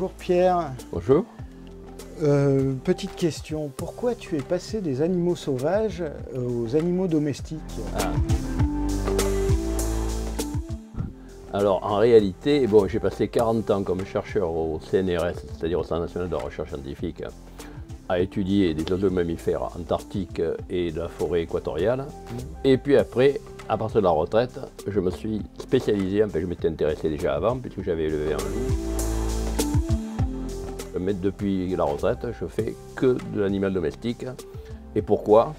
Bonjour Pierre. Bonjour. Petite question, pourquoi tu es passé des animaux sauvages aux animaux domestiques? Alors en réalité, bon, j'ai passé 40 ans comme chercheur au CNRS, c'est-à-dire au Centre national de recherche scientifique, à étudier des oiseaux mammifères antarctiques et de la forêt équatoriale. Et puis après, à partir de la retraite, je me suis spécialisé, enfin je m'étais intéressé déjà avant, puisque j'avais élevé un loup. Mais depuis la retraite, je fais que de l'animal domestique. Et pourquoi?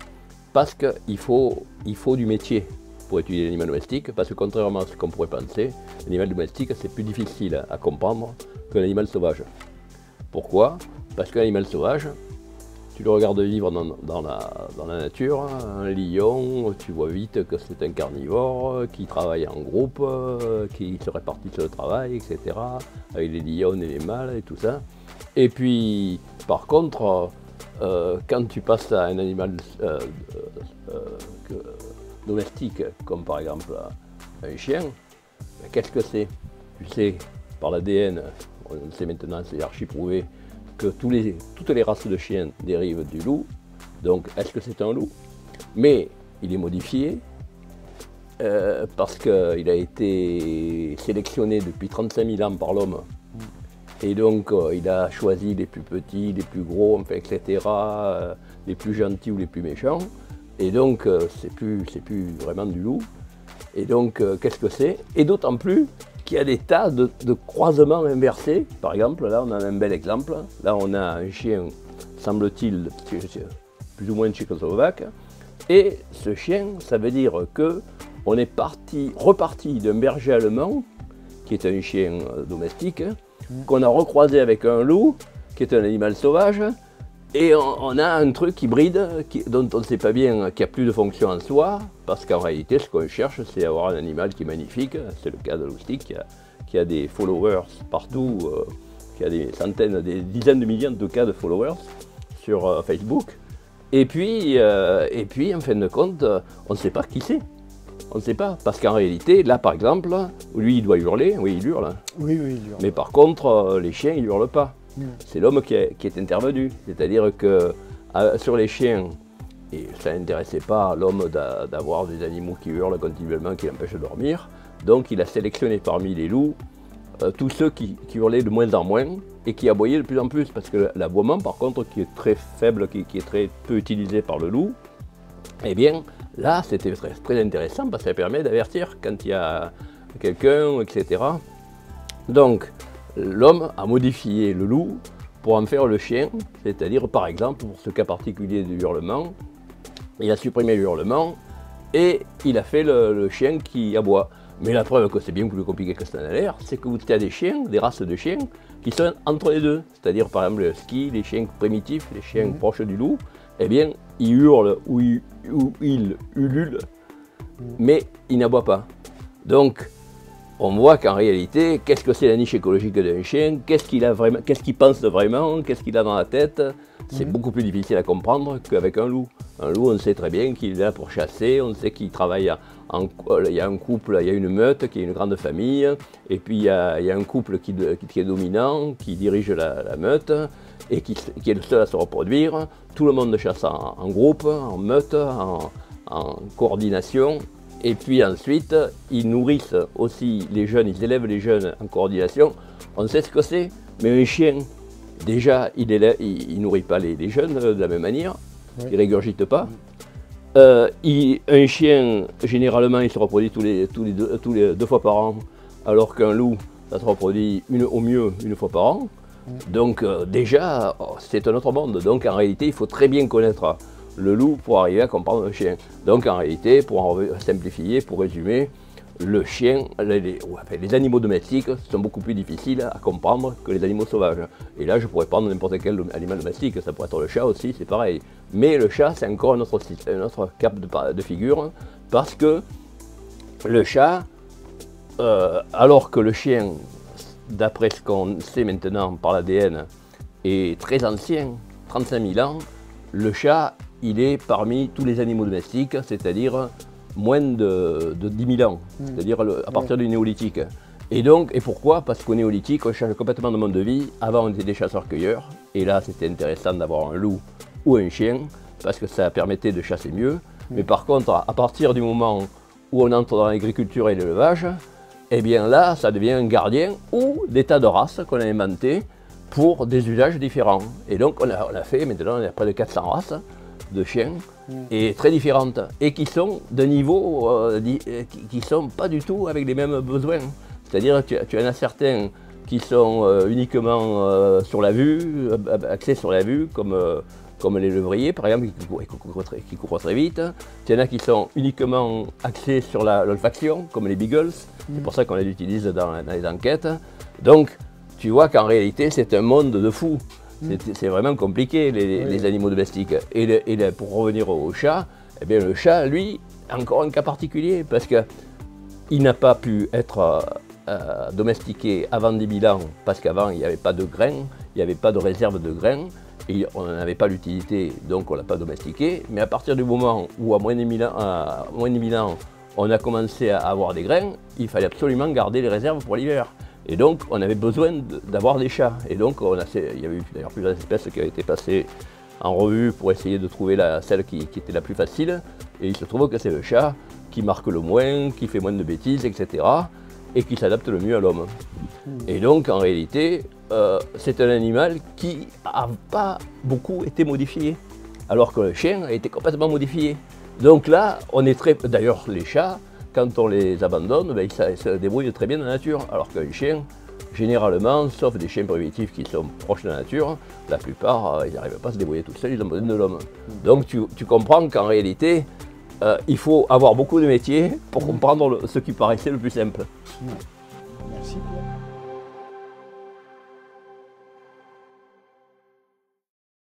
Parce qu'il faut du métier pour étudier l'animal domestique, parce que contrairement à ce qu'on pourrait penser, l'animal domestique c'est plus difficile à comprendre que l'animal sauvage. Pourquoi? Parce que l'animal sauvage, tu le regardes vivre dans la nature, un lion, tu vois vite que c'est un carnivore qui travaille en groupe, qui se répartissent le travail, etc. Avec les lions et les mâles et tout ça. Et puis, par contre, quand tu passes à un animal domestique, comme par exemple un chien, qu'est-ce que c'est? Tu sais, par l'ADN, on le sait maintenant, c'est archi prouvé, que toutes les races de chiens dérivent du loup. Donc, est-ce que c'est un loup? Mais il est modifié parce qu'il a été sélectionné depuis 35 000 ans par l'homme. Et donc, il a choisi les plus petits, les plus gros, enfin, etc., les plus gentils ou les plus méchants. Et donc, c'est plus vraiment du loup. Et donc, qu'est-ce que c'est? Et d'autant plus qu'il y a des tas de croisements inversés. Par exemple, là, on a un bel exemple. Là, on a un chien, semble-t-il, plus ou moins tchécoslovaque. Et ce chien, ça veut dire qu'on est reparti d'un berger allemand, qui est un chien domestique, qu'on a recroisé avec un loup, qui est un animal sauvage, et on a un truc hybride dont on ne sait pas bien, qui a plus de fonction en soi, parce qu'en réalité, ce qu'on cherche, c'est avoir un animal qui est magnifique. C'est le cas de Loustic, qui a des followers partout, qui a des centaines, des dizaines de millions de cas de followers sur Facebook. Et puis, en fin de compte, on ne sait pas qui c'est. On ne sait pas, parce qu'en réalité, là par exemple, lui il doit hurler, oui il hurle. Oui, il hurle. Mais par contre, les chiens ils ne hurlent pas. C'est l'homme qui est intervenu. C'est-à-dire que sur les chiens, et ça n'intéressait pas l'homme d'avoir des animaux qui hurlent continuellement, qui l'empêchent de dormir. Donc il a sélectionné parmi les loups tous ceux qui hurlaient de moins en moins et qui aboyaient de plus en plus. Parce que l'aboiement par contre, qui est très faible, qui est très peu utilisé par le loup, eh bien, là, c'était très intéressant parce que ça permet d'avertir quand il y a quelqu'un, etc. Donc, l'homme a modifié le loup pour en faire le chien, c'est-à-dire, par exemple, pour ce cas particulier du hurlement, il a supprimé le hurlement et il a fait le chien qui aboie. Mais la preuve que c'est bien plus compliqué que ça n'a l'air, c'est que vous avez des chiens, des races de chiens, qui sont entre les deux. C'est-à-dire, par exemple, le ski, les chiens primitifs, les chiens proches du loup, eh bien, ils hurlent ou ils ululent, mais ils n'aboient pas. Donc, on voit qu'en réalité, qu'est-ce que c'est la niche écologique d'un chien? Qu'est-ce qu'il pense vraiment? Qu'est-ce qu'il a dans la tête? C'est beaucoup plus difficile à comprendre qu'avec un loup. Un loup, on sait très bien qu'il est là pour chasser, on sait qu'il travaille il y a un couple, il y a une meute qui est une grande famille, et puis il y a un couple qui est dominant, qui dirige la meute, et qui est le seul à se reproduire. Tout le monde chasse en groupe, en meute, en coordination. Et puis ensuite, ils nourrissent aussi les jeunes, ils élèvent les jeunes en coordination. On sait ce que c'est, mais un chien, déjà, il nourrit pas les jeunes de la même manière, il ne régurgite pas. Un chien, généralement, il se reproduit tous les 2 fois par an, alors qu'un loup, ça se reproduit au mieux 1 fois par an. Donc déjà, c'est un autre monde. Donc en réalité, il faut très bien connaître le loup pour arriver à comprendre le chien. Donc en réalité, pour en simplifier, pour résumer, le chien, les animaux domestiques sont beaucoup plus difficiles à comprendre que les animaux sauvages. Et là, je pourrais prendre n'importe quel animal domestique, ça pourrait être le chat aussi, c'est pareil. Mais le chat, c'est encore un autre cap de figure, parce que le chat, alors que le chien, d'après ce qu'on sait maintenant par l'ADN, est très ancien, 35 000 ans, le chat, il est parmi tous les animaux domestiques, c'est-à-dire moins de 10 000 ans, c'est-à-dire à partir du néolithique. Et pourquoi? Parce qu'au néolithique, on change complètement de mode de vie. Avant, on était des chasseurs-cueilleurs. Et là, c'était intéressant d'avoir un loup ou un chien, parce que ça permettait de chasser mieux. Mais par contre, à partir du moment où on entre dans l'agriculture et l'élevage, eh bien là, ça devient un gardien ou des tas de races qu'on a inventés pour des usages différents. Et donc, on a fait, maintenant, on a près de 400 races de chiens, et très différentes, et qui sont de niveau, qui ne sont pas du tout avec les mêmes besoins. C'est-à-dire que tu en as certains qui sont uniquement sur la vue, axés sur la vue, comme les levriers par exemple, qui courent très vite. Il y en a qui sont uniquement axés sur l'olfaction, comme les beagles. C'est pour ça qu'on les utilise dans les enquêtes. Donc, tu vois qu'en réalité, c'est un monde de fous. C'est vraiment compliqué, les animaux domestiques. Et pour revenir au chat, eh bien, le chat, lui, encore un cas particulier, parce qu'il n'a pas pu être domestiqué avant 10 000 ans, parce qu'avant, il n'y avait pas de grains, il n'y avait pas de réserve de grains, et on n'en avait pas l'utilité, donc on ne l'a pas domestiqué. Mais à partir du moment où, à moins de 1000 ans, on a commencé à avoir des grains, il fallait absolument garder les réserves pour l'hiver. Et donc, on avait besoin d'avoir des chats. Et donc, il y avait eu d'ailleurs plusieurs espèces qui ont été passées en revue pour essayer de trouver celle qui était la plus facile. Et il se trouve que c'est le chat qui marque le moins, qui fait moins de bêtises, etc. et qui s'adapte le mieux à l'homme. Et donc, en réalité, c'est un animal qui n'a pas beaucoup été modifié, alors que le chien a été complètement modifié. Donc là, on est très... D'ailleurs, les chats, quand on les abandonne, ben, ils se débrouillent très bien dans la nature, alors qu'un chien, généralement, sauf des chiens primitifs qui sont proches de la nature, la plupart, ils n'arrivent pas à se débrouiller tout seuls, ils ont besoin de l'homme. Donc tu comprends qu'en réalité, il faut avoir beaucoup de métiers pour comprendre ce qui paraissait le plus simple. Merci Pierre.